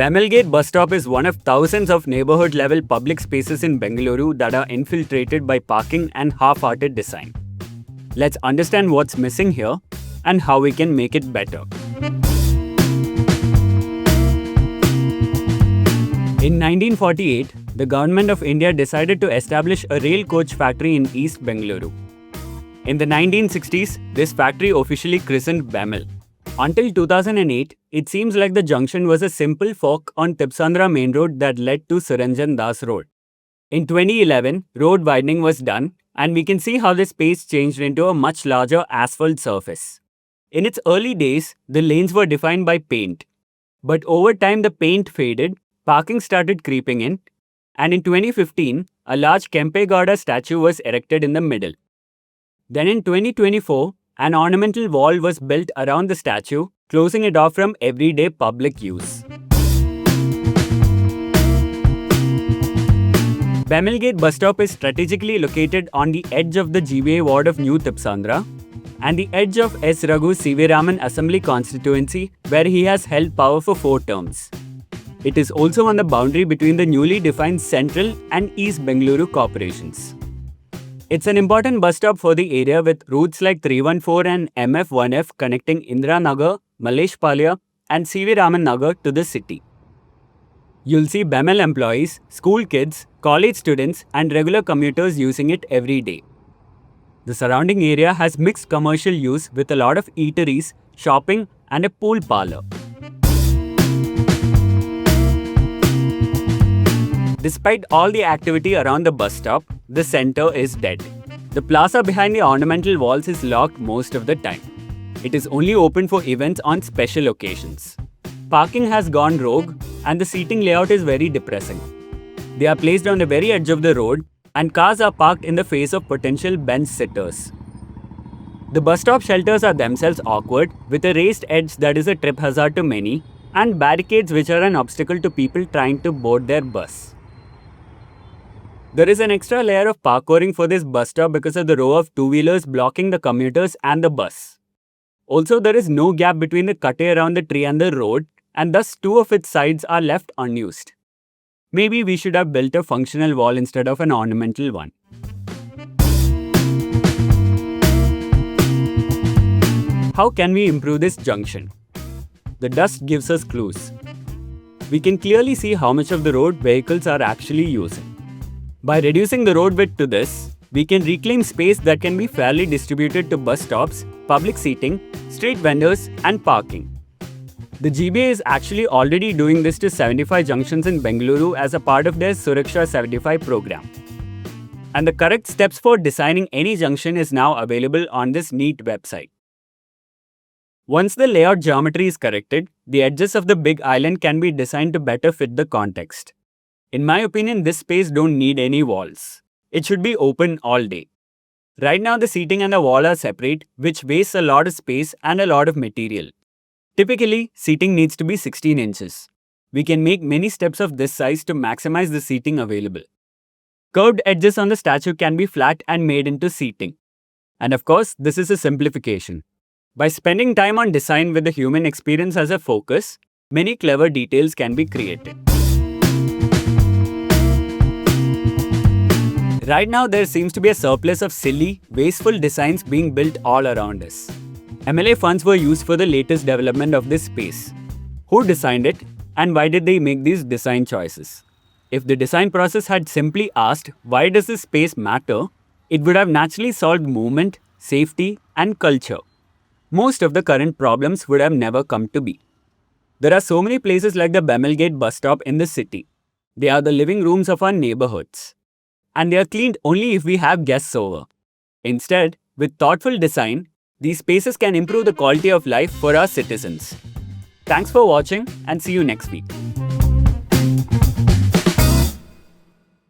Bamelgate bus stop is one of thousands of neighborhood-level public spaces in Bengaluru that are infiltrated by parking and half-hearted design. Let's understand what's missing here and how we can make it better. In 1948, the Government of India decided to establish a rail coach factory in East Bengaluru. In the 1960s, this factory officially christened Bamel. Until 2008, it seems like the junction was a simple fork on Tipsandra main road that led to Suranjan Das Road. In 2011, road widening was done, and we can see how the space changed into a much larger asphalt surface. In its early days, the lanes were defined by paint. But over time, the paint faded, parking started creeping in, and in 2015, a large Kempe Gowda statue was erected in the middle. Then in 2024, an ornamental wall was built around the statue, closing it off from everyday public use. Bamelgate bus stop is strategically located on the edge of the GBA ward of New Tipsandra and the edge of S. Raghu C.V. Raman Assembly constituency, where he has held power for 4 terms. It is also on the boundary between the newly defined Central and East Bengaluru corporations. It's an important bus stop for the area with routes like 314 and MF1F connecting Indira Nagar, Malesh Palya and C.V. Raman Nagar to the city. You'll see Bamel employees, school kids, college students and regular commuters using it every day. The surrounding area has mixed commercial use with a lot of eateries, shopping and a pool parlour. Despite all the activity around the bus stop, the center is dead. The plaza behind the ornamental walls is locked most of the time. It is only open for events on special occasions. Parking has gone rogue and the seating layout is very depressing. They are placed on the very edge of the road and cars are parked in the face of potential bench sitters. The bus stop shelters are themselves awkward with a raised edge that is a trip hazard to many and barricades which are an obstacle to people trying to board their bus. There is an extra layer of parkouring for this bus stop because of the row of two-wheelers blocking the commuters and the bus. Also, there is no gap between the cutting around the tree and the road, and thus 2 of its sides are left unused. Maybe we should have built a functional wall instead of an ornamental one. How can we improve this junction? The dust gives us clues. We can clearly see how much of the road vehicles are actually using. By reducing the road width to this, we can reclaim space that can be fairly distributed to bus stops, public seating, street vendors, and parking. The GBA is actually already doing this to 75 junctions in Bengaluru as a part of their Suraksha 75 program. And the correct steps for designing any junction is now available on this neat website. Once the layout geometry is corrected, the edges of the big island can be designed to better fit the context. In my opinion, this space don't need any walls. It should be open all day. Right now, the seating and the wall are separate, which wastes a lot of space and a lot of material. Typically, seating needs to be 16 inches. We can make many steps of this size to maximize the seating available. Curved edges on the statue can be flat and made into seating. And of course, this is a simplification. By spending time on design with the human experience as a focus, many clever details can be created. Right now, there seems to be a surplus of silly, wasteful designs being built all around us. MLA funds were used for the latest development of this space. Who designed it and why did they make these design choices? If the design process had simply asked, why does this space matter, it would have naturally solved movement, safety, and culture. Most of the current problems would have never come to be. There are so many places like the Bamelgate bus stop in the city. They are the living rooms of our neighborhoods. And they are cleaned only if we have guests over. Instead, with thoughtful design, these spaces can improve the quality of life for our citizens. Thanks for watching and see you next week.